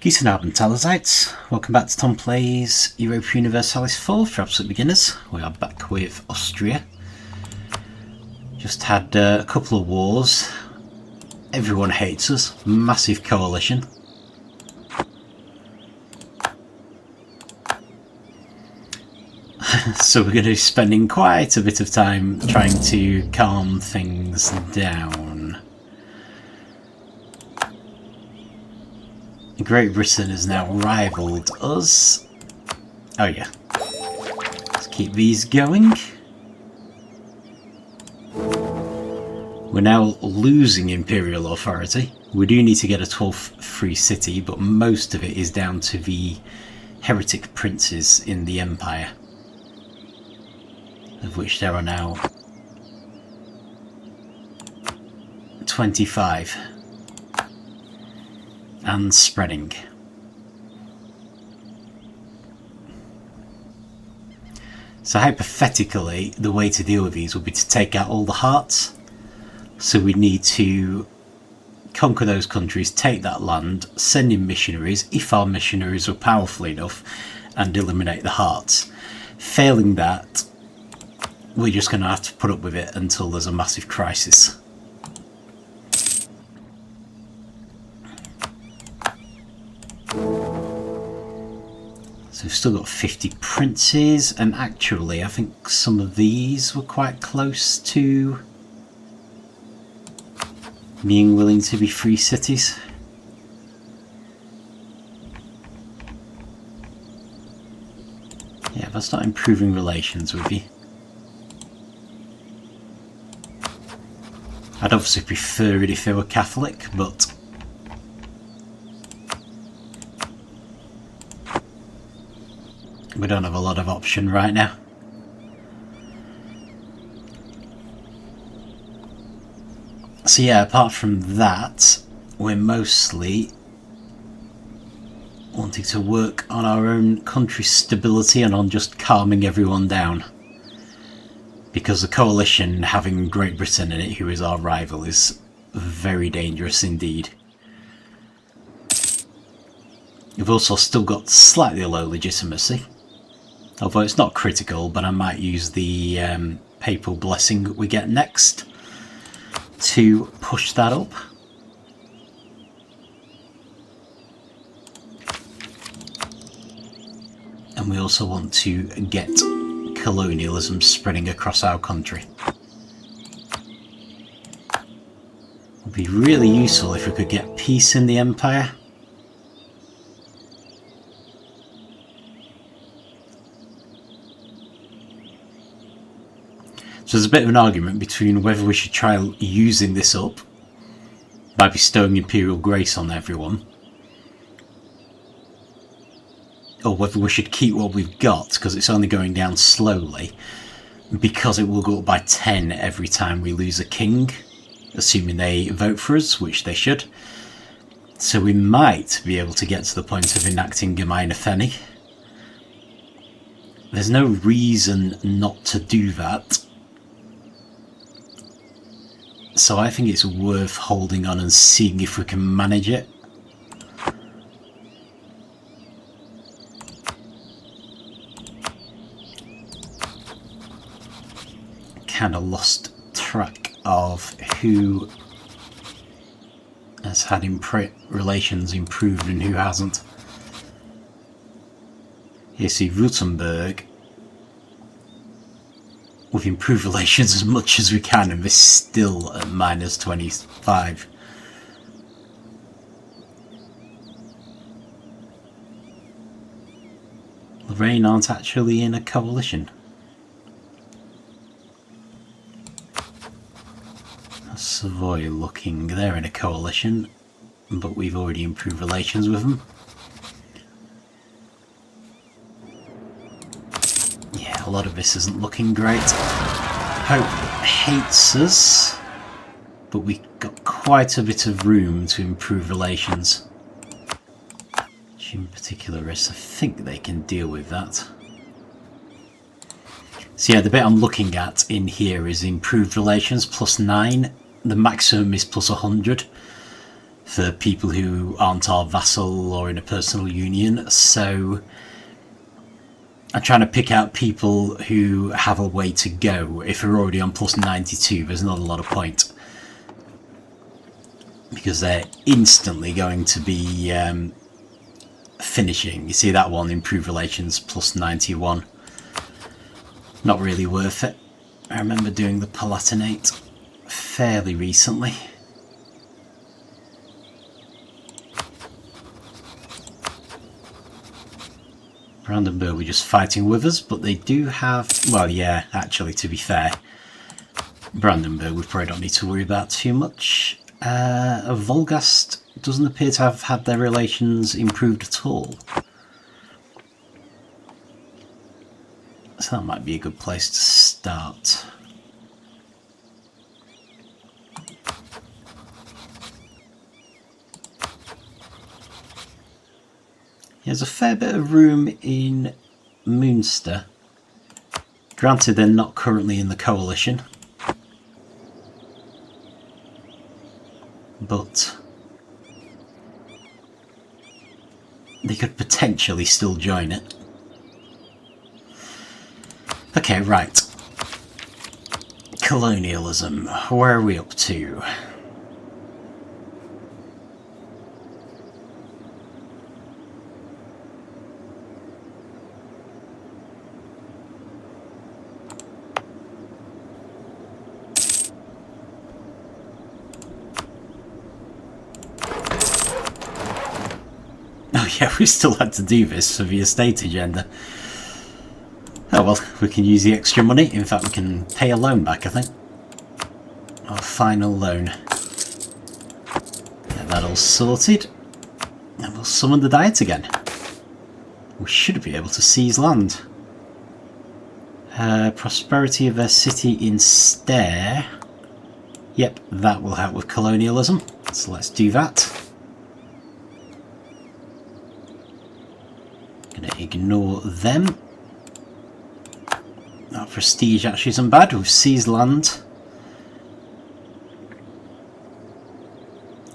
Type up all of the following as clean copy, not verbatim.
Guten Abend, Talosites. Welcome back to Tom Plays Europa Universalis 4 for absolute beginners. We are back with Austria. Just had a couple of wars. Everyone hates us. Massive coalition. So we're going to be spending quite a bit of time trying to calm things down. Great Britain has now rivaled us. Oh yeah. Let's keep these going. We're now losing Imperial Authority. We do need to get a 12th free city, but most of it is down to the heretic princes in the Empire, of which there are now 25. And spreading. So hypothetically, the way to deal with these would be to take out all the hearts. So we need to conquer those countries, take that land, send in missionaries, if our missionaries were powerful enough, and eliminate the hearts. Failing that, we're just going to have to put up with it until there's a massive crisis. So we've still got 50 princes, and actually I think some of these were quite close to being willing to be free cities. Yeah, that's not improving relations with you. I'd obviously prefer it if they were Catholic, but we don't have a lot of option right now. So yeah, apart from that, we're mostly wanting to work on our own country's stability and on just calming everyone down. Because the coalition having Great Britain in it, who is our rival, is very dangerous indeed. We've also still got slightly low legitimacy. Although it's not critical, but I might use the papal blessing that we get next to push that up. And we also want to get colonialism spreading across our country. It would be really useful if we could get peace in the Empire. So there's a bit of an argument between whether we should try using this up by bestowing Imperial Grace on everyone, or whether we should keep what we've got because it's only going down slowly, because it will go up by 10 every time we lose a king, assuming they vote for us, which they should. So we might be able to get to the point of enacting Gemeine Feni. There's no reason not to do that. So I think it's worth holding on and seeing if we can manage it. Kind of lost track of who has had relations improved and who hasn't. You see Württemberg. We've improved relations as much as we can, and we're still at minus 25. Lorraine aren't actually in a coalition. Savoy looking, they're in a coalition, but we've already improved relations with them. A lot of this isn't looking great. Pope hates us, but we've got quite a bit of room to improve relations. Which in particular is, I think they can deal with that. So yeah, the bit I'm looking at in here is improved relations plus 9. The maximum is plus 100. for people who aren't our vassal or in a personal union. So I'm trying to pick out people who have a way to go. If we're already on plus 92, there's not a lot of point, because they're instantly going to be finishing. You see that one, improved relations, plus 91. Not really worth it. I remember doing the Palatinate fairly recently. Brandenburg were just fighting with us, but they do have... Well, yeah, actually, to be fair, Brandenburg we probably don't need to worry about too much. Volgast doesn't appear to have had their relations improved at all. So that might be a good place to start. There's a fair bit of room in Münster. Granted, they're not currently in the coalition, but they could potentially still join it. Okay, right. Colonialism. Where are we up to? Oh yeah, we still had to do this for the estate agenda. Oh well, we can use the extra money. In fact, we can pay a loan back, I think. Our final loan. Get that all sorted. And we'll summon the Diet again. We should be able to seize land. Prosperity of their city in Stair. Yep, that will help with colonialism. So let's do that. Gonna ignore them. Our prestige actually isn't bad. We've seized land.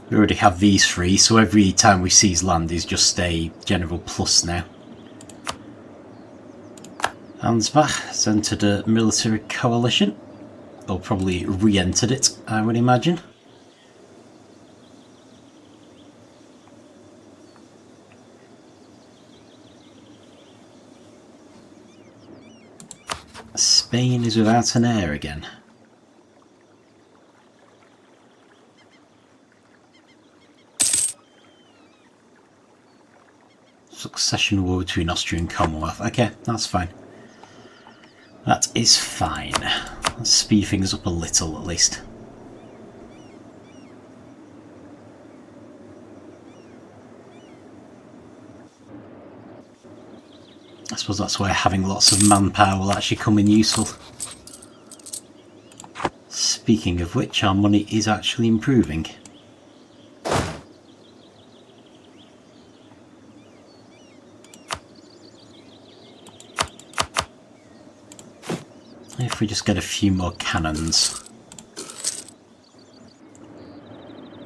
We already have these three, so every time we seize land is just a general plus now. Ansbach has entered a military coalition. Or probably re-entered it, I would imagine. Spain is without an heir again. Succession war between Austria and Commonwealth. Okay, that's fine. That is fine. Let's speed things up a little at least. I suppose that's where having lots of manpower will actually come in useful. Speaking of which, our money is actually improving. If we just get a few more cannons.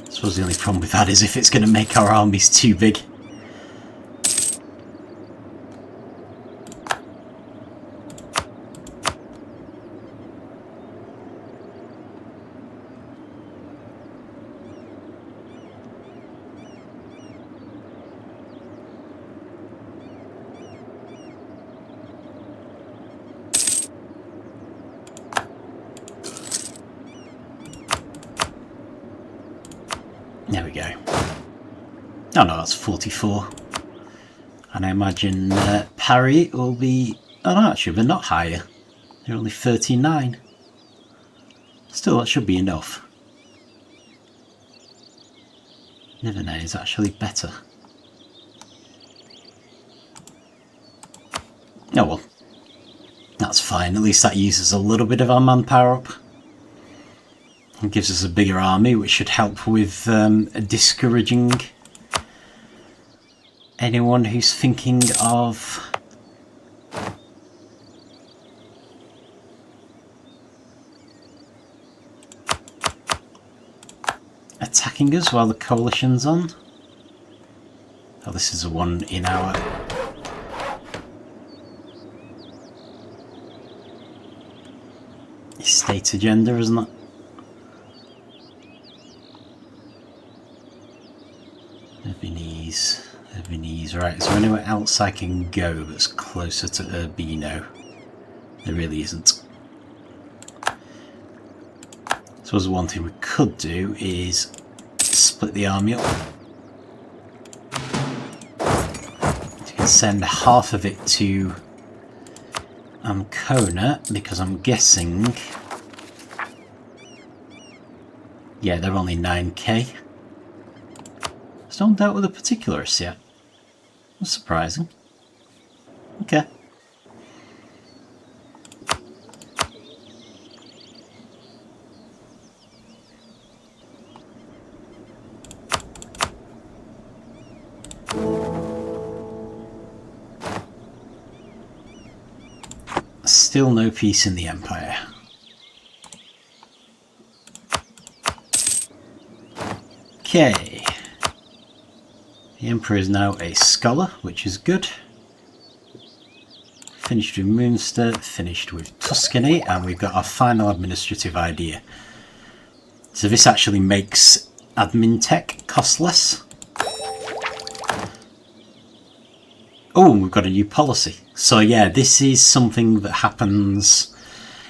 I suppose the only problem with that is if it's going to make our armies too big. There we go. Oh no, that's 44. And I imagine Paris will be... Oh no, actually, they're not higher. They're only 39. Still, that should be enough. Nivernais is actually better. Oh well. That's fine. At least that uses a little bit of our manpower up. And gives us a bigger army, which should help with discouraging anyone who's thinking of attacking attacking us while the coalition's on? Oh, this is the one in our... state agenda, isn't it? Lebanese. Right, is there anywhere else I can go that's closer to Urbino? There really isn't. So the one thing we could do is split the army up. You can send half of it to Ancona, because I'm guessing... yeah, they're only 9k. Still don't dealt with the particularists yet. That's surprising. Okay. Still no peace in the Empire. Okay. The Emperor is now a scholar, which is good. Finished with Munster, finished with Tuscany, and we've got our final administrative idea. So this actually makes admin tech costless. Oh, and we've got a new policy. So yeah, this is something that happens.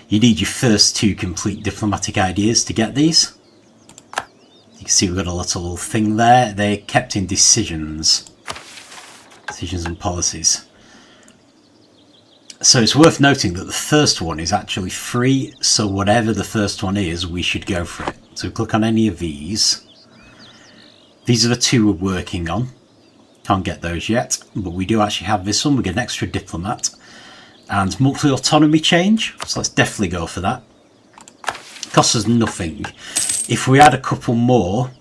You need your first 2 complete diplomatic ideas to get these. You can see we've got a little thing there. They're kept in decisions. Decisions and policies. So it's worth noting that the first one is actually free, so whatever the first one is, we should go for it. So click on any of these. These are the 2 we're working on. Can't get those yet, but we do actually have this one. We get an extra diplomat and monthly autonomy change, so let's definitely go for that. Costs us nothing. If we add a couple more,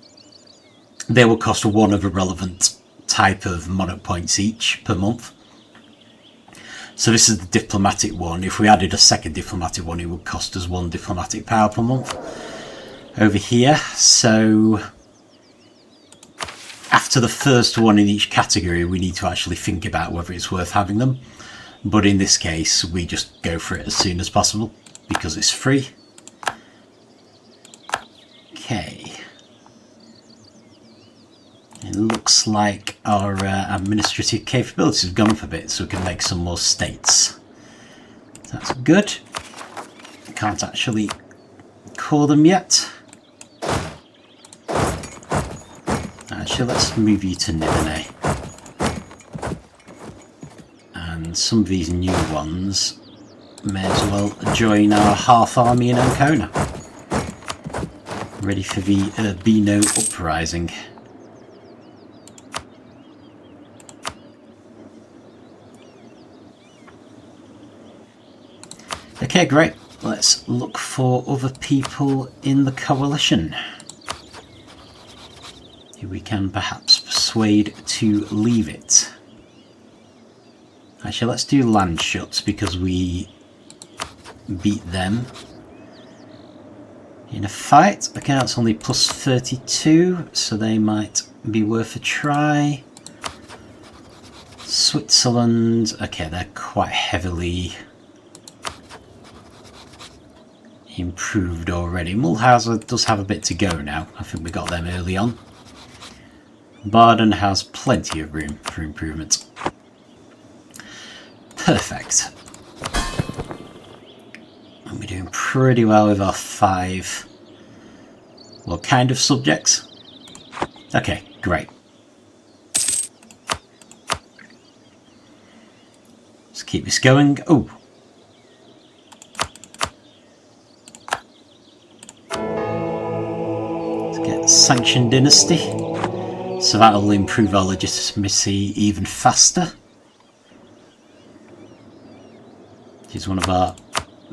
they will cost 1 of a relevant type of monarch points each per month. So this is the diplomatic one. If we added a second diplomatic one, it would cost us 1 diplomatic power per month over here. So after the first one in each category, we need to actually think about whether it's worth having them. But in this case, we just go for it as soon as possible because it's free. Okay. It looks like our administrative capabilities have gone up a bit, so we can make some more states. That's good. Can't actually call them yet. Actually, let's move you to Nivernais. And some of these new ones may as well join our half army in Ancona. Ready for the Urbino uprising. Okay, great. Let's look for other people in the coalition who we can perhaps persuade to leave it. Actually, let's do land shuts because we beat them in a fight. Okay, that's only plus 32, so they might be worth a try. Switzerland, okay, they're quite heavily improved already. Mulhausen does have a bit to go now. I think we got them early on. Baden has plenty of room for improvement. Perfect. And we're doing pretty well with our 5, well, kind of subjects. Okay, great. Let's keep this going. Oh. Let's get Sanctioned Dynasty. So that'll improve our legitimacy even faster. Which is one of our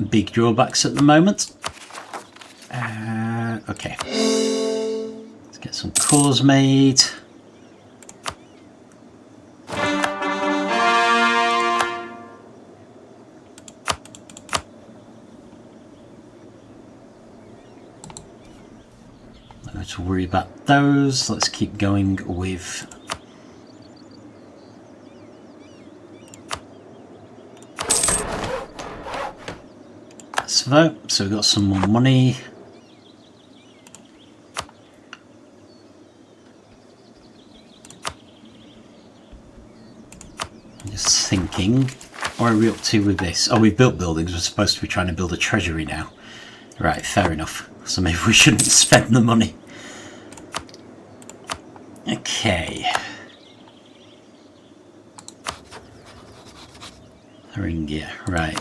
big drawbacks at the moment. Okay. Let's get some cores made. to worry about those. Let's keep going with let's vote. So we've got some more money. I'm just thinking, what are we up to with this? Oh, we've built buildings. We're supposed to be trying to build a treasury now. Right, fair enough. So maybe we shouldn't spend the money. Okay. Thuringia, right.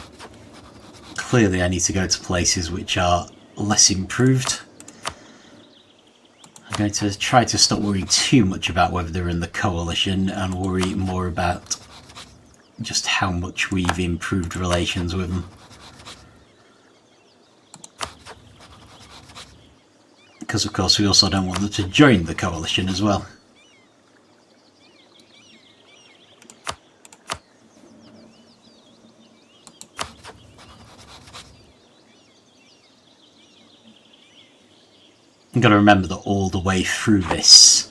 Clearly I need to go to places which are less improved. I'm going to try to stop worrying too much about whether they're in the coalition and worry more about just how much we've improved relations with them. Because of course we also don't want them to join the coalition as well. You've got to remember that all the way through this,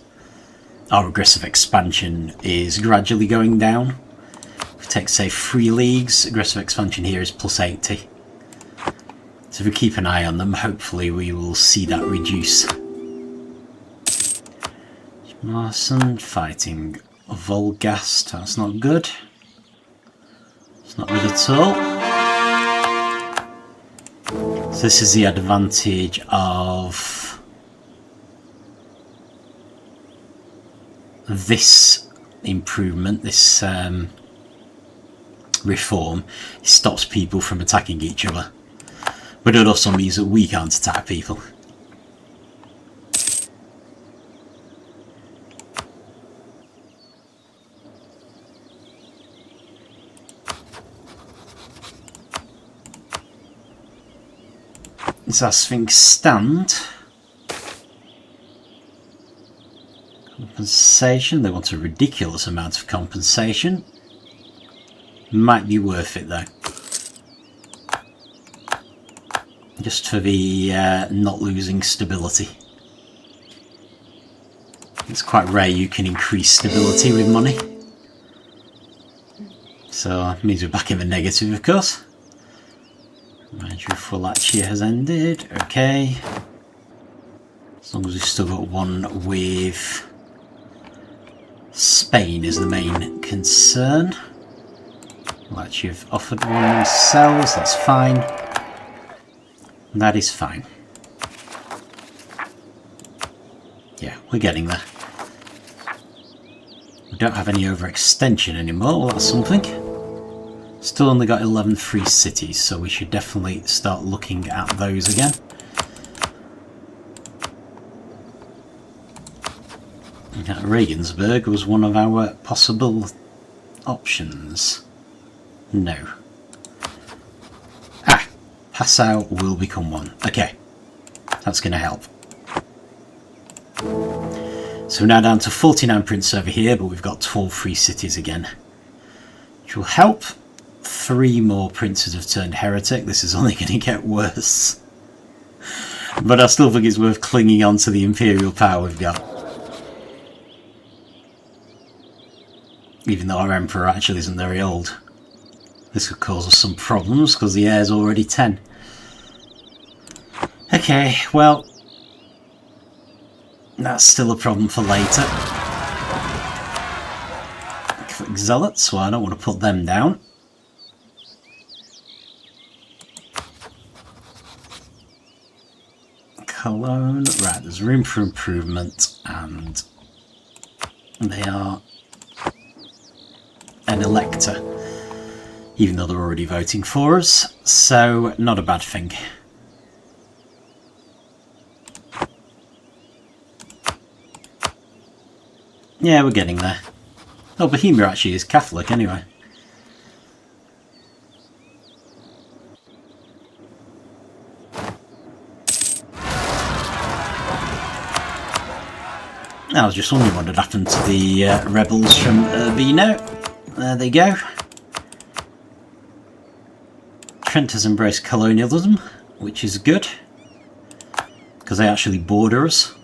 our aggressive expansion is gradually going down. If we take, say, 3 leagues, aggressive expansion here is plus 80. So if we keep an eye on them, hopefully we will see that reduce. Marson fighting Volgast, that's not good. It's not good at all. So this is the advantage of this improvement, this reform. It stops people from attacking each other. But it also means that we can't attack people. So as things stand, compensation, they want a ridiculous amount of compensation. Might be worth it though. Just for the not losing stability. It's quite rare you can increase stability with money. So it means we're back in the negative, of course. Wallachia has ended, okay. As long as we've still got one with Spain is the main concern. Wallachia have offered one themselves, that's fine. That is fine. Yeah, we're getting there. We don't have any overextension anymore, well, that's something. Still only got 11 free cities, so we should definitely start looking at those again. Regensburg was one of our possible options. No. Ah, Passau will become one. Okay, that's going to help. So we're now down to 49 princes over here, but we've got 12 free cities again, which will help. 3 more princes have turned heretic. This is only going to get worse. But I still think it's worth clinging on to the imperial power we've got. Even though our emperor actually isn't very old. This could cause us some problems because the heir's already 10. Okay, well, that's still a problem for later. Catholic zealots, well, I don't want to put them down. Cologne, right, there's room for improvement, and they are an elector, even though they're already voting for us, so not a bad thing. Yeah, we're getting there. Oh, Bohemia actually is Catholic anyway. I was just wondering what had happened to the rebels from Urbino. There they go. Trent has embraced colonialism, which is good, because they actually border us.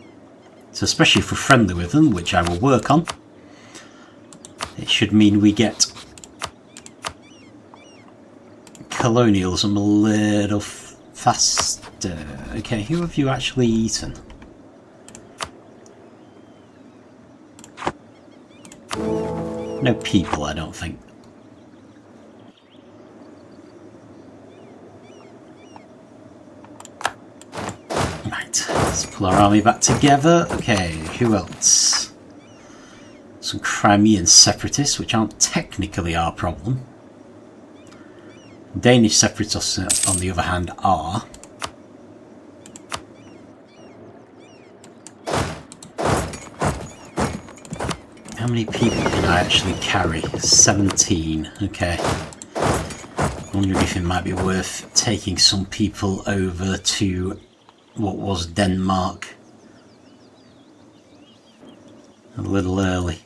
So especially if we're friendly with them, which I will work on, it should mean we get colonialism a little faster. Okay, who have you actually eaten? No people, I don't think. Right, let's pull our army back together. Okay, who else? Some Crimean separatists, which aren't technically our problem. Danish separatists, on the other hand, are. How many people can I actually carry? 17. Okay. Wondering if it might be worth taking some people over to what was Denmark a little early.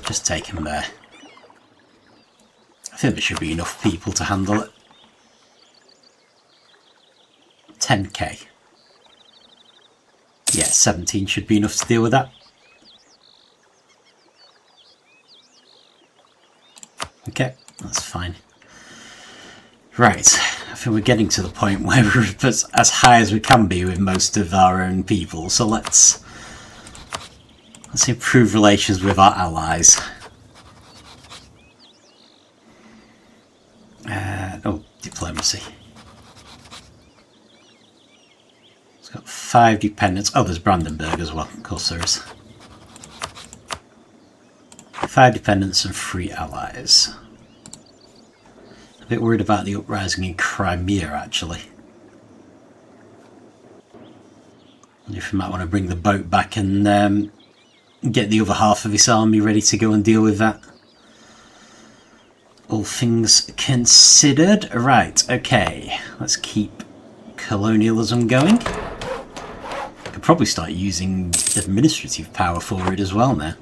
Just take him there. I think there should be enough people to handle it. 10k. Yeah, 17 should be enough to deal with that. Okay, that's fine. Right, I think we're getting to the point where we're as high as we can be with most of our own people, so let's improve relations with our allies. Oh, diplomacy. It's got 5 dependents. Oh, there's Brandenburg as well. Of course there is. 5 dependents and 3 allies. A bit worried about the uprising in Crimea, actually. Wonder if we might want to bring the boat back and get the other half of his army ready to go and deal with that. All things considered. Right, okay. Let's keep colonialism going. Could probably start using administrative power for it as well now.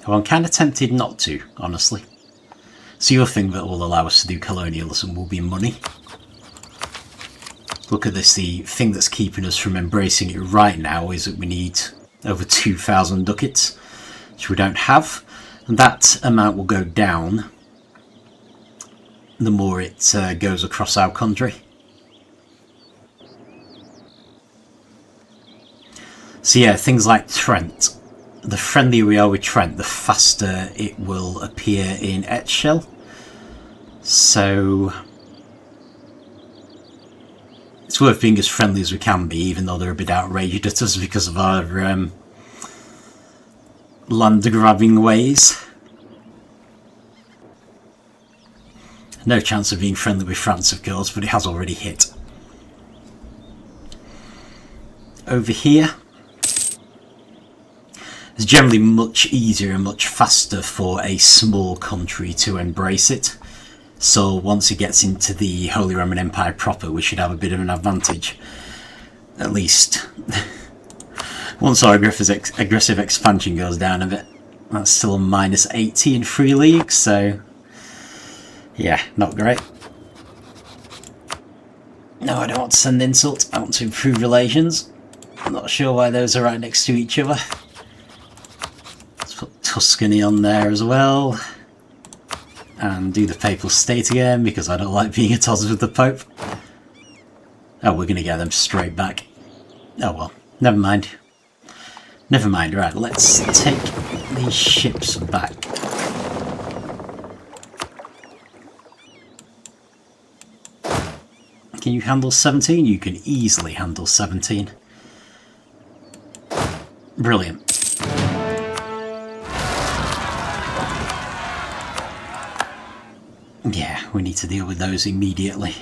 Well, I'm kind of tempted not to, honestly. So the other thing that will allow us to do colonialism will be money. Look at this, the thing that's keeping us from embracing it right now is that we need over 2,000 ducats, which we don't have. And that amount will go down the more it goes across our country. So yeah, things like Trent. The friendlier we are with Trent, the faster it will appear in Etshel. So it's worth being as friendly as we can be, even though they're a bit outraged at us because of our land-grabbing ways. No chance of being friendly with France, of course, but it has already hit. Over here, it's generally much easier and much faster for a small country to embrace it. So once it gets into the Holy Roman Empire proper, we should have a bit of an advantage. At least once our aggressive expansion goes down a bit. That's still a -80 in 3 leagues, so yeah, not great. No, I don't want to send insults, I want to improve relations. I'm not sure why those are right next to each other. Let's put Tuscany on there as well. And do the Papal State again, because I don't like being at odds with the Pope. Oh, we're going to get them straight back. Oh well, never mind. Never mind, right, let's take these ships back. Can you handle 17? You can easily handle 17. Brilliant. Yeah, we need to deal with those immediately.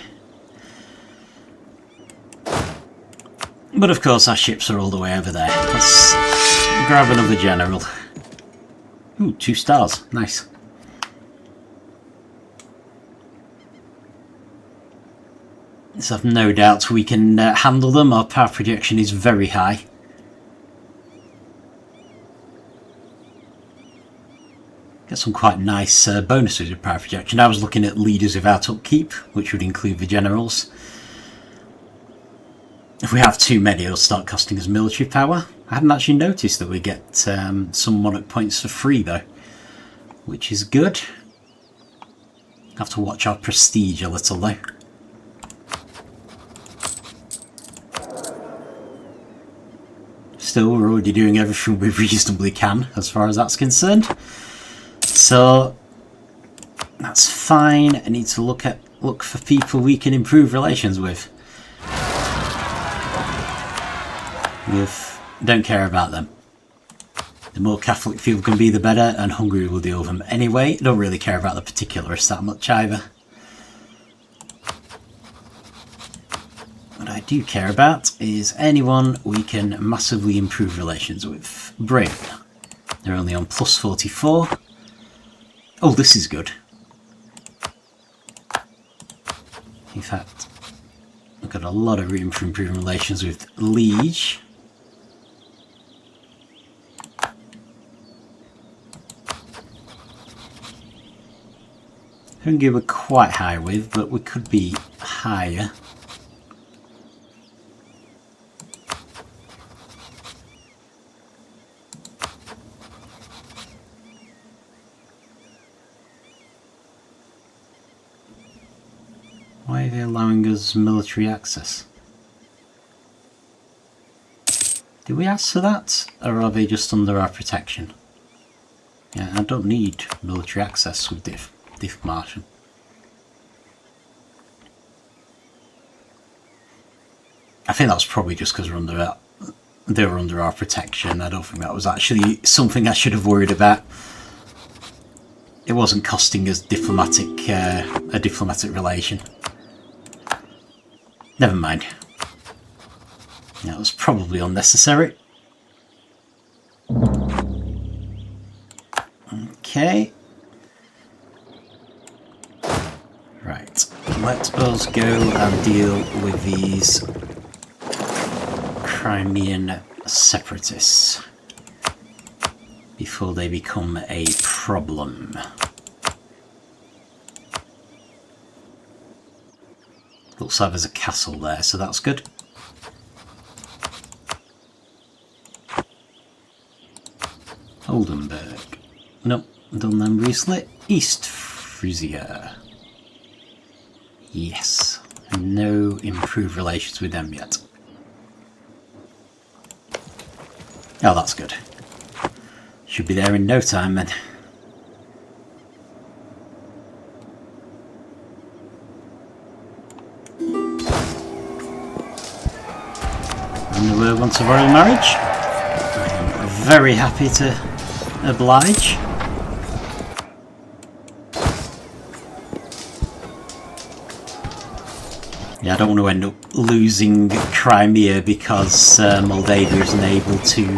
But But of course our ships are all the way over there. Let's grab another general. Ooh, 2 stars. Nice. So I've no doubt we can handle them. Our power projection is very high. Get some quite nice bonuses with power projection. I was looking at leaders without upkeep, which would include the generals. If we have too many, it'll start costing us military power. I hadn't actually noticed that we get some monarch points for free though, which is good. Have to watch our prestige a little though. Still, we're already doing everything we reasonably can as far as that's concerned. So that's fine. I need to look for people we can improve relations with. Don't care about them. The more Catholic people can be, the better, and Hungary will deal with them anyway. Don't really care about the particularists that much either. What I do care about is anyone we can massively improve relations with. Britain. They're only on plus 44. Oh, this is good. In fact, I've got a lot of room for improving relations with Liege. Hungary we're quite high with, but we could be higher. Why are they allowing us military access? Did we ask for that, or are they just under our protection? Yeah, I don't need military access with Martian. I think that's probably just because they were under our protection. I don't think that was actually something I should have worried about. It wasn't costing us a diplomatic relation. Never mind. That was probably unnecessary. Okay. Right, let us go and deal with these Crimean separatists before they become a problem. Looks like there's a castle there, so that's good. Oldenburg. Nope, done them recently. East Frisia. Yes, no improved relations with them yet. Oh, that's good. Should be there in no time then. And the word wants a royal marriage. I'm very happy to oblige. Yeah, I don't want to end up losing Crimea because Moldavia isn't able to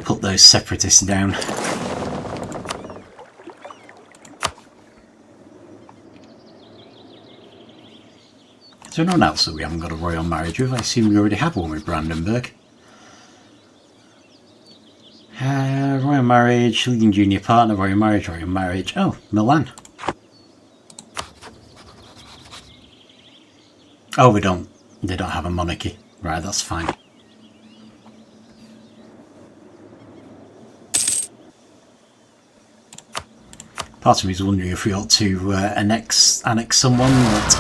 put those separatists down. Is there anyone else that we haven't got a royal marriage with? I assume we already have one with Brandenburg. Royal marriage, leading junior partner, royal marriage, royal marriage. Oh, Milan. Oh, they don't have a monarchy. Right, that's fine. Part of me is wondering if we ought to annex someone that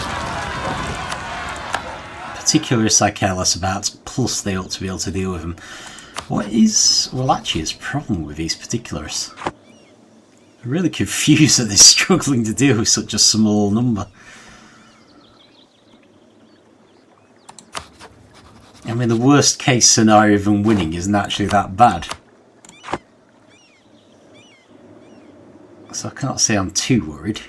particularists I care less about, plus they ought to be able to deal with them. What is, well, actually, his problem with these particularists? I'm really confused that they're struggling to deal with such a small number. I mean, the worst case scenario of them winning isn't actually that bad. So I can't say I'm too worried.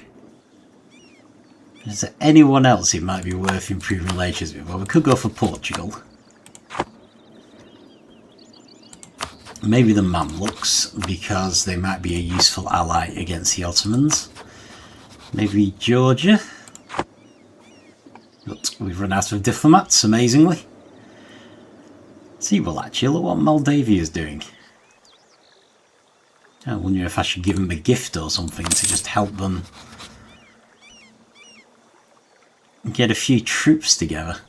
Is there anyone else it might be worth improving relations with? Well, we could go for Portugal. Maybe the Mamluks, because they might be a useful ally against the Ottomans. Maybe Georgia. But we've run out of diplomats, amazingly. See, well actually, look what Moldavia is doing. I wonder if I should give them a gift or something to just help them get a few troops together.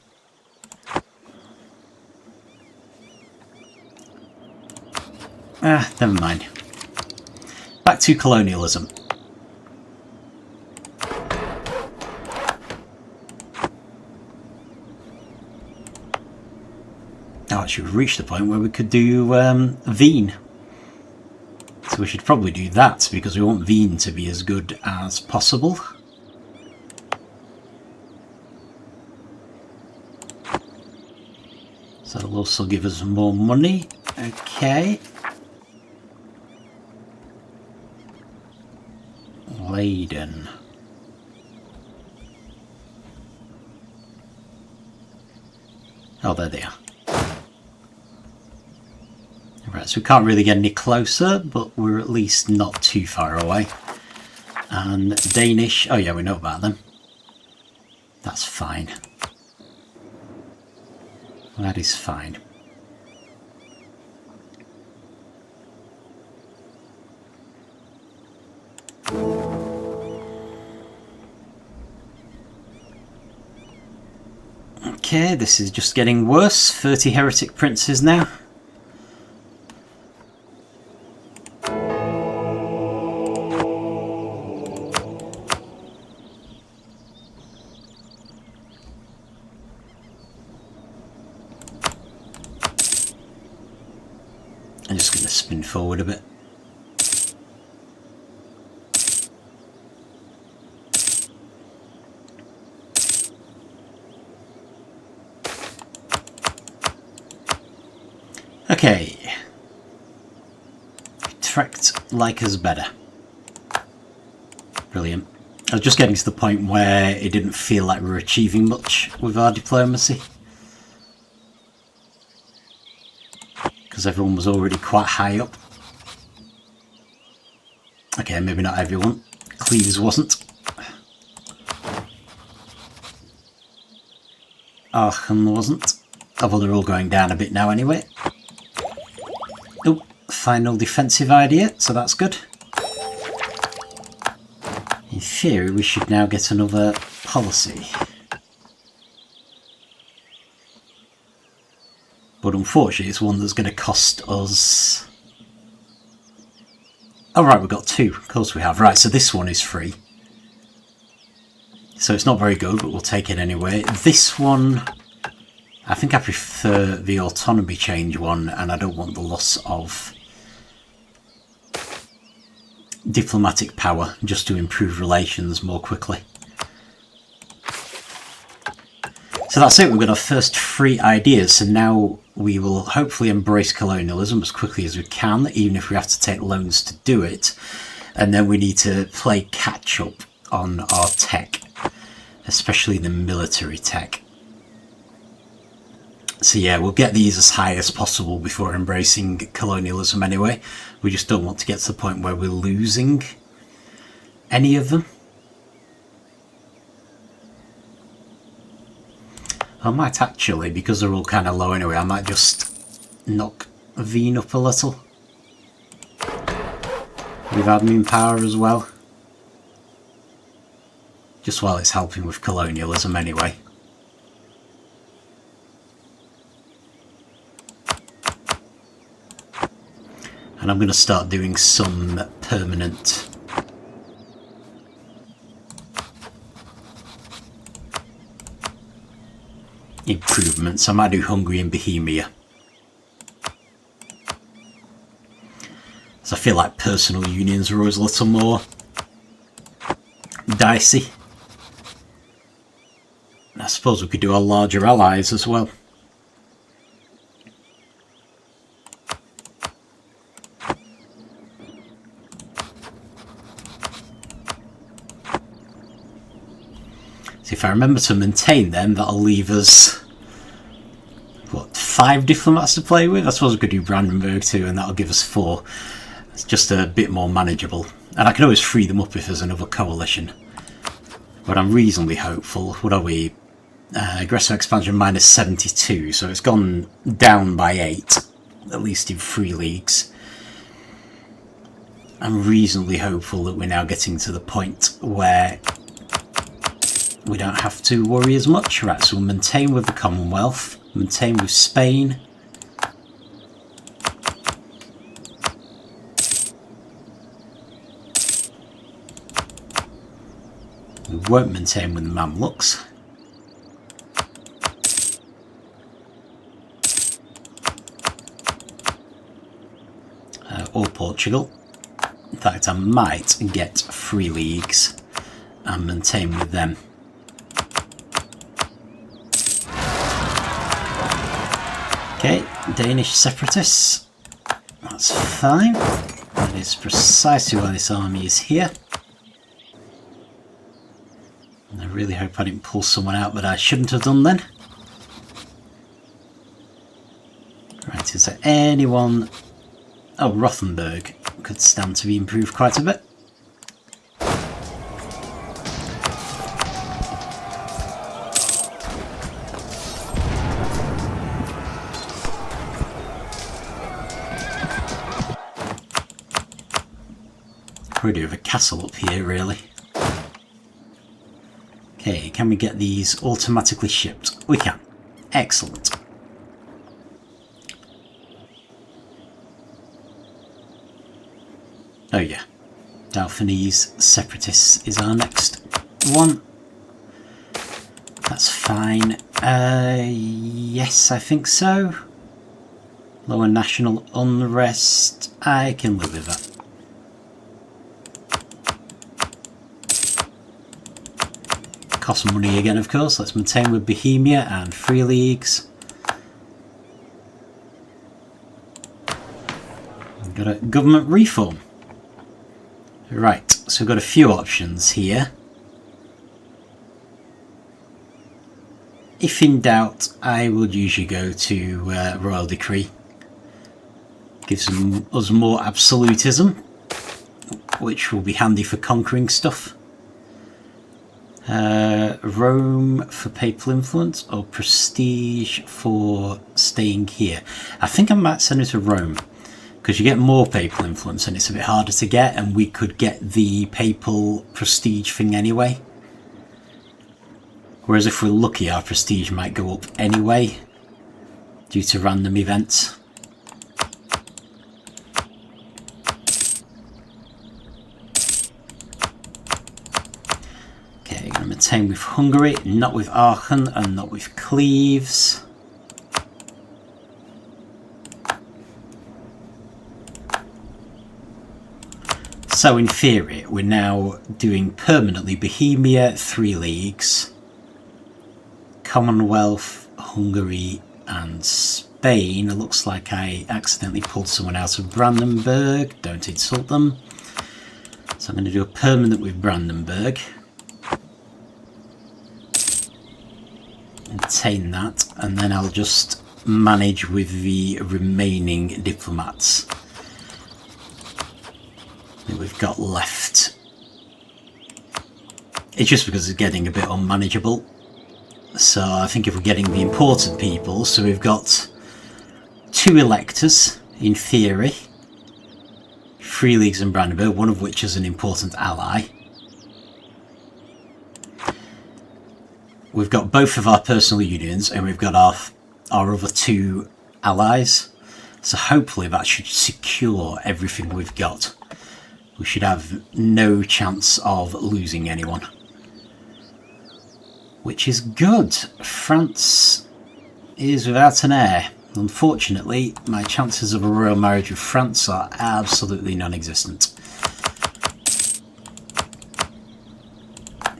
Never mind. Back to colonialism. Oh, actually we've reached the point where we could do Wien. So we should probably do that, because we want Wien to be as good as possible. So it'll also give us more money. Okay. Leyden. Oh, there they are. Right, so we can't really get any closer, but we're at least not too far away. And Danish, oh yeah, we know about them. That's fine. That is fine. Okay, this is just getting worse. 30 heretic princes now. I'm just going to spin forward a bit. Okay. Utrecht like us better. Brilliant. I was just getting to the point where it didn't feel like we were achieving much with our diplomacy. Because everyone was already quite high up. Okay, maybe not everyone. Cleves wasn't. Aachen wasn't. Although they're all going down a bit now anyway. Oh, final defensive idea, so that's good. In theory, we should now get another policy. But unfortunately, it's one that's going to cost us... Oh right, we've got two. Of course we have. Right, so this one is free. So it's not very good, but we'll take it anyway. This one... I think I prefer the autonomy change one, and I don't want the loss of diplomatic power, just to improve relations more quickly. So that's it, we've got our first three ideas, so now we will hopefully embrace colonialism as quickly as we can, even if we have to take loans to do it. And then we need to play catch up on our tech, especially the military tech. So yeah, we'll get these as high as possible before embracing colonialism anyway. We just don't want to get to the point where we're losing any of them. I might actually, because they're all kind of low anyway, I might just knock Wien up a little. With admin power as well. Just while it's helping with colonialism anyway. And I'm going to start doing some permanent improvements. I might do Hungary and Bohemia. So I feel like personal unions are always a little more dicey. I suppose we could do our larger allies as well. If I remember to maintain them, that'll leave us, what, 5 diplomats to play with. I suppose we could do Brandenburg too, and that'll give us 4. It's just a bit more manageable. And I can always free them up if there's another coalition. But I'm reasonably hopeful. What are we? Aggressive expansion minus 72, so it's gone down by 8, at least in 3 leagues. I'm reasonably hopeful that we're now getting to the point where we don't have to worry as much. Right, so we'll maintain with the Commonwealth, maintain with Spain. We won't maintain with the Mamluks. Or Portugal. In fact, I might get 3 leagues and maintain with them. Okay, Danish separatists. That's fine. That is precisely why this army is here. And I really hope I didn't pull someone out that I shouldn't have done then. Right, is there anyone... Oh, Rothenburg could stand to be improved quite a bit. Could do with a castle up here, really. Okay, can we get these automatically shipped? We can. Excellent. Oh yeah, Dauphinese Separatists is our next one. That's fine. Yes, I think so. Lower national unrest. I can live with that. Cost money again, of course. Let's maintain with Bohemia and 3 leagues. We've got a government reform. Right, so we've got a few options here. If in doubt, I would usually go to Royal Decree. Gives us more absolutism, which will be handy for conquering stuff. Rome for papal influence or prestige for staying here. I think I might send it to Rome. Because you get more papal influence and it's a bit harder to get, and we could get the papal prestige thing anyway. Whereas if we're lucky, our prestige might go up anyway, due to random events. Okay, I'm going to maintain with Hungary, not with Aachen and not with Cleves. So in theory, we're now doing permanently Bohemia, 3 leagues, Commonwealth, Hungary and Spain. It looks like I accidentally pulled someone out of Brandenburg. Don't insult them. So I'm going to do a permanent with Brandenburg. Maintain that, and then I'll just manage with the remaining diplomats that we've got left. It's just because it's getting a bit unmanageable. So I think if we're getting the important people, so we've got 2 electors in theory, 3 leagues in Brandenburg, one of which is an important ally. We've got both of our personal unions, and we've got our other 2 allies. So hopefully that should secure everything we've got. We should have no chance of losing anyone. Which is good. France is without an heir. Unfortunately, my chances of a royal marriage with France are absolutely non-existent.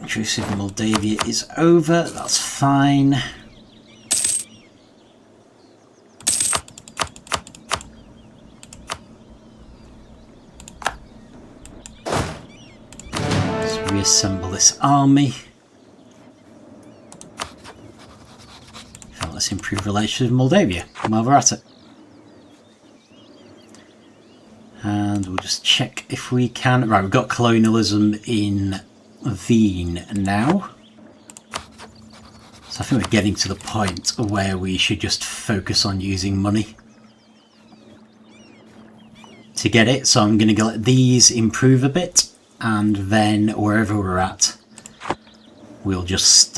Truce with Moldavia is over, that's fine. Let's reassemble this army. Let's let's improve relations with Moldavia while we're at it. And we'll just check if we can. Right, we've got colonialism in Wien now. So I think we're getting to the point where we should just focus on using money to get it. So I'm going to let these improve a bit, and then wherever we're at, we'll just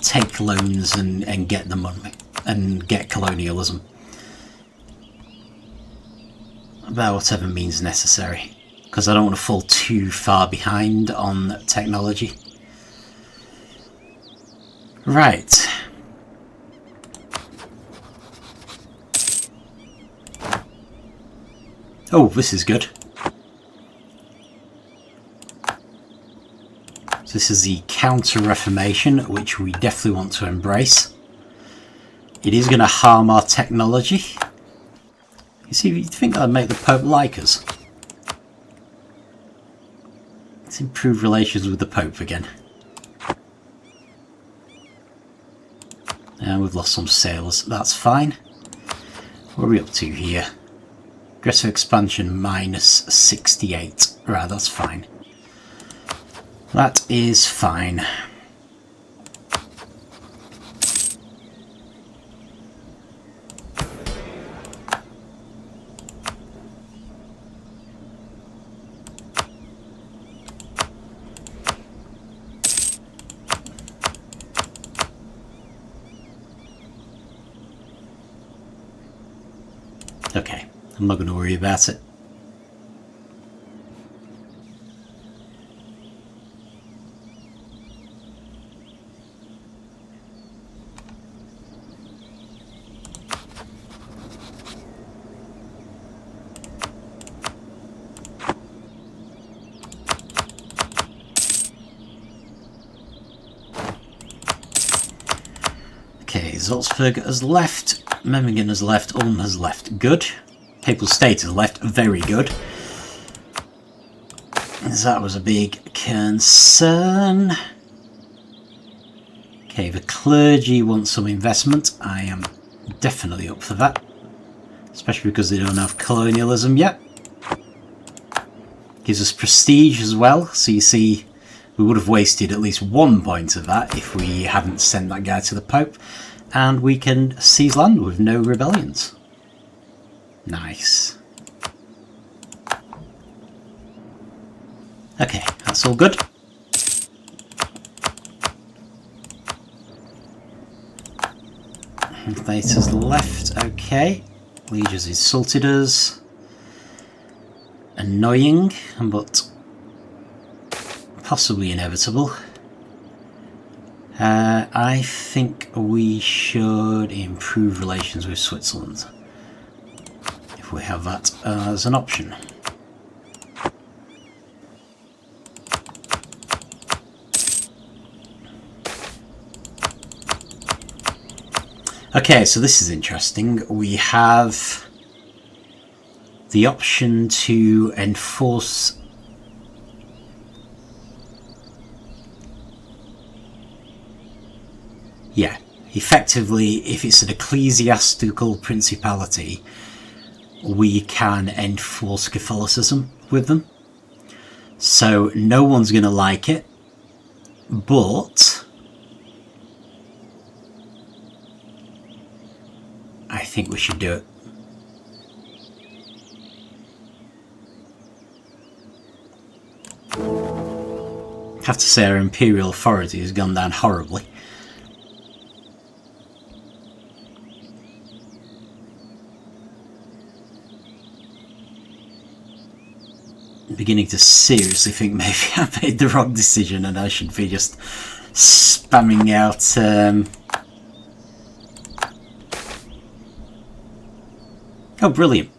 take loans and get the money and get colonialism by whatever means necessary, because I don't want to fall too far behind on technology. Right. Oh, this is good. So this is the Counter-Reformation, which we definitely want to embrace. It is going to harm our technology. You see, you think that would make the Pope like us? Let's improve relations with the Pope again. And we've lost some sailors, that's fine. What are we up to here? Aggressive expansion minus 68. Right, that's fine. That is fine. Okay, I'm not going to worry about it. Okay, Salzburg has left, Memmingen has left, Ulm has left, good. Papal State has left, very good. That was a big concern. Okay, the clergy want some investment. I am definitely up for that. Especially because they don't have colonialism yet. Gives us prestige as well, so you see we would have wasted at least 1 point of that if we hadn't sent that guy to the Pope. And we can seize land with no rebellions. Nice. Okay, that's all good. Invaders left, okay. Legions insulted us. Annoying, but possibly inevitable. I think we should improve relations with Switzerland, if we have that as an option. Okay, so this is interesting. We have the option to enforce effectively, if it's an ecclesiastical principality, we can enforce Catholicism with them. So no one's going to like it, but I think we should do it. I have to say our Imperial Authority has gone down horribly. I'm beginning to seriously think maybe I made the wrong decision and I should be just spamming out oh, brilliant.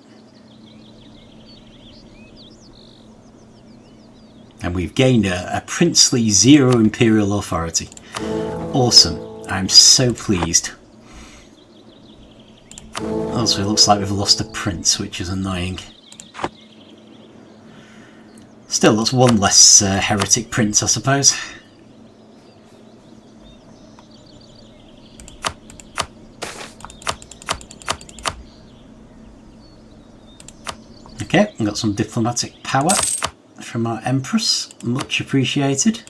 And we've gained a princely 0 Imperial Authority. Awesome. I'm so pleased. Also, it looks like we've lost a prince, which is annoying. Still, that's one less heretic prince, I suppose. Okay, we got some diplomatic power from our Empress, much appreciated.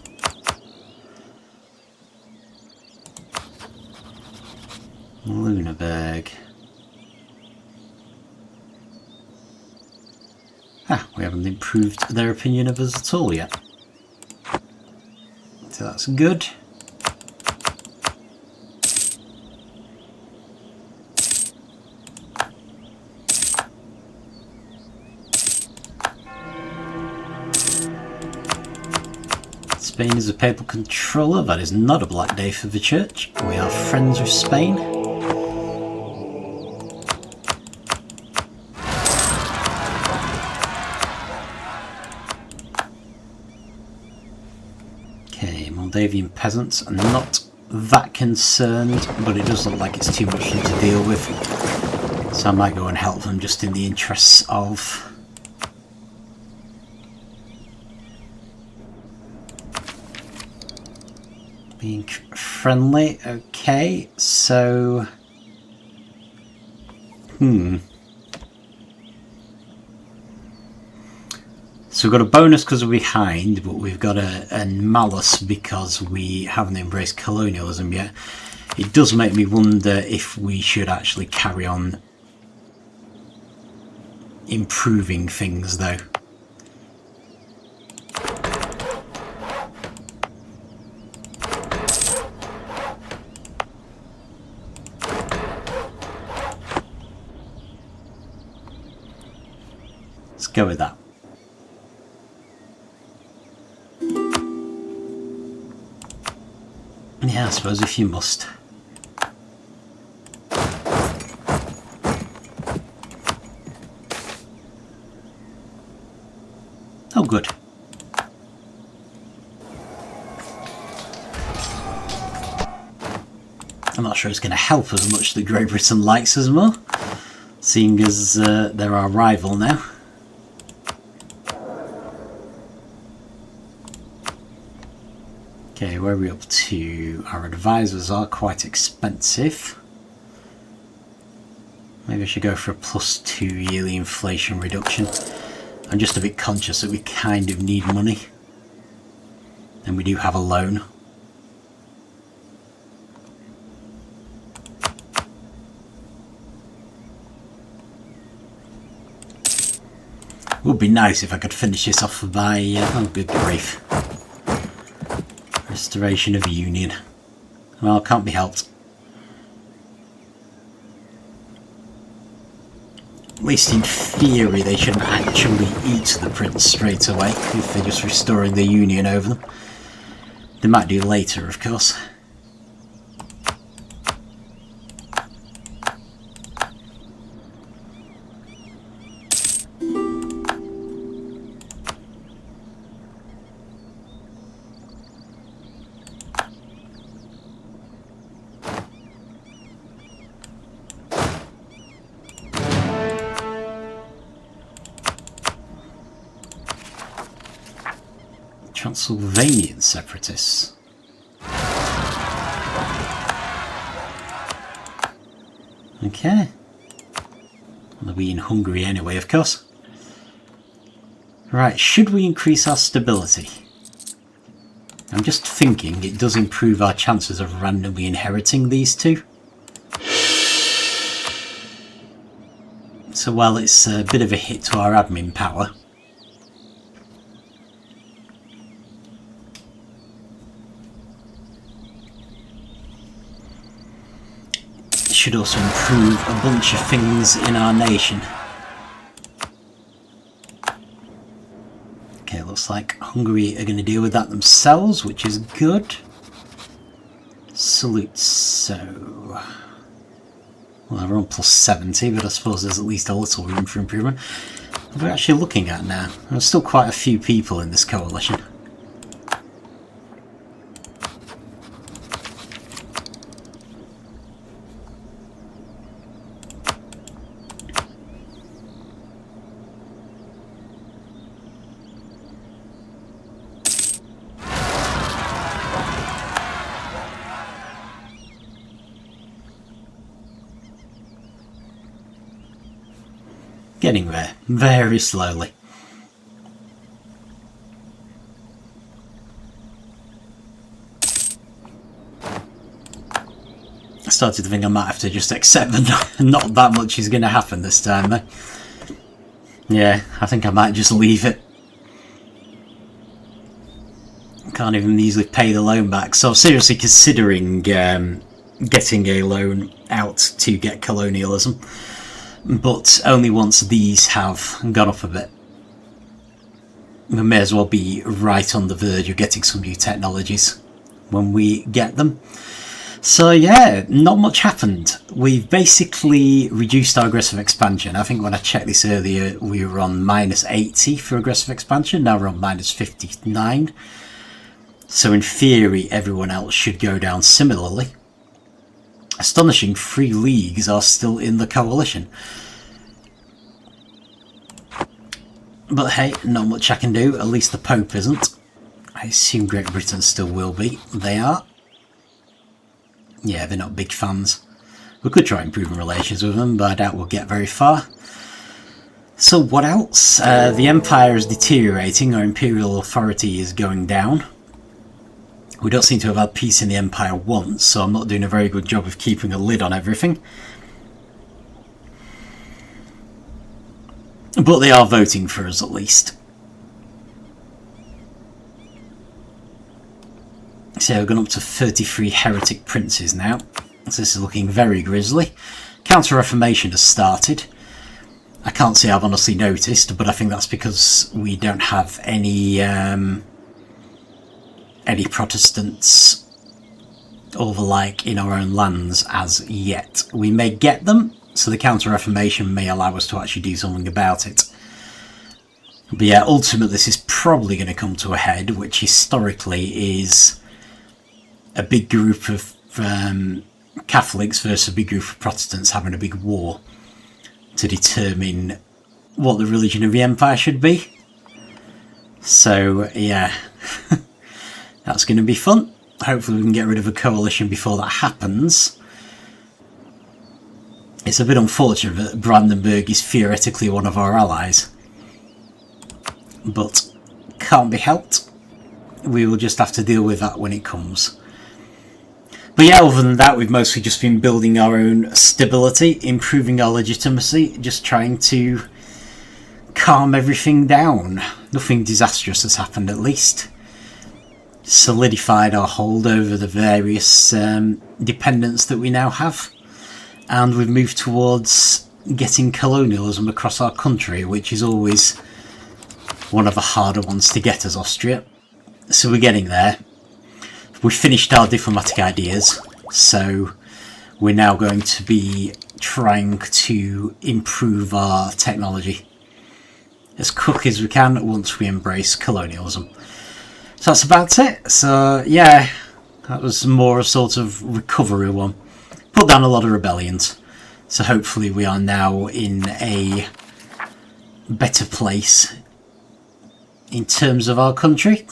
Luneburg. We haven't improved their opinion of us at all yet. So that's good. Spain is a papal controller. That is not a black day for the church. We are friends with Spain. Okay, Moldavian peasants are not that concerned, but it does look like it's too much for them to deal with. So I might go and help them just in the interests of being friendly. Okay, so so we've got a bonus because we're behind, but we've got a malus because we haven't embraced colonialism yet. It does make me wonder if we should actually carry on improving things though. Let's go with that. Yeah, I suppose if you must. Oh, good. I'm not sure it's going to help as much that Great Britain likes us more, seeing as they're our rival now. Okay, where are we up to? Our advisors are quite expensive. Maybe I should go for a +2 yearly inflation reduction. I'm just a bit conscious that we kind of need money. And we do have a loan. It would be nice if I could finish this off by, oh good grief. Restoration of Union. Well, can't be helped. At least in theory they shouldn't actually eat the prince straight away if they're just restoring the Union over them. They might do later, of course. Transylvanian separatists. Okay. They'll be in Hungary anyway, of course. Right, should we increase our stability? I'm just thinking it does improve our chances of randomly inheriting these two. So while it's a bit of a hit to our admin power, should also improve a bunch of things in our nation. Okay, looks like Hungary are going to deal with that themselves, which is good. Salute. So, well, we're on +70, but I suppose there's at least a little room for improvement. What are we actually looking at now? There's still quite a few people in this coalition. Getting there, very slowly. I started to think I might have to just accept that not that much is going to happen this time, though. Yeah, I think I might just leave it. Can't even easily pay the loan back, so I'm seriously considering getting a loan out to get colonialism, but only once these have gone up a bit. We may as well be right on the verge of getting some new technologies when we get them. So yeah, not much happened. We've basically reduced our aggressive expansion. I think when I checked this earlier we were on -80 for aggressive expansion, now we're on -59. So in theory everyone else should go down similarly. Astonishing, 3 leagues are still in the coalition. But hey, not much I can do, at least the Pope isn't. I assume Great Britain still will be. They are. Yeah, they're not big fans. We could try improving relations with them, but I doubt we'll get very far. So what else? The Empire is deteriorating, our Imperial Authority is going down. We don't seem to have had peace in the Empire once, so I'm not doing a very good job of keeping a lid on everything. But they are voting for us at least. So we've gone up to 33 heretic princes now. So this is looking very grisly. Counter-Reformation has started. I can't say I've honestly noticed, but I think that's because we don't have any Protestants or the like in our own lands as yet. We may get them, so the Counter-Reformation may allow us to actually do something about it. But yeah, ultimately this is probably going to come to a head, which historically is a big group of Catholics versus a big group of Protestants having a big war to determine what the religion of the Empire should be. So yeah, that's going to be fun. Hopefully we can get rid of a coalition before that happens. It's a bit unfortunate that Brandenburg is theoretically one of our allies, but can't be helped. We will just have to deal with that when it comes. But yeah, other than that, we've mostly just been building our own stability, improving our legitimacy, just trying to calm everything down. Nothing disastrous has happened, at least. Solidified our hold over the various dependents that we now have. And we've moved towards getting colonialism across our country, which is always one of the harder ones to get as Austria. So we're getting there. We've finished our diplomatic ideas, so we're now going to be trying to improve our technology as quick as we can once we embrace colonialism. So that's about it. So yeah, that was more a sort of recovery one. Put down a lot of rebellions, so hopefully we are now in a better place in terms of our country.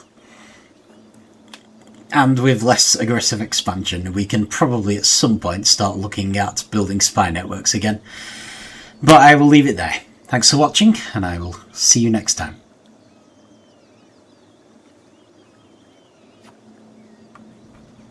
And with less aggressive expansion, we can probably at some point start looking at building spy networks again. But I will leave it there. Thanks for watching, and I will see you next time.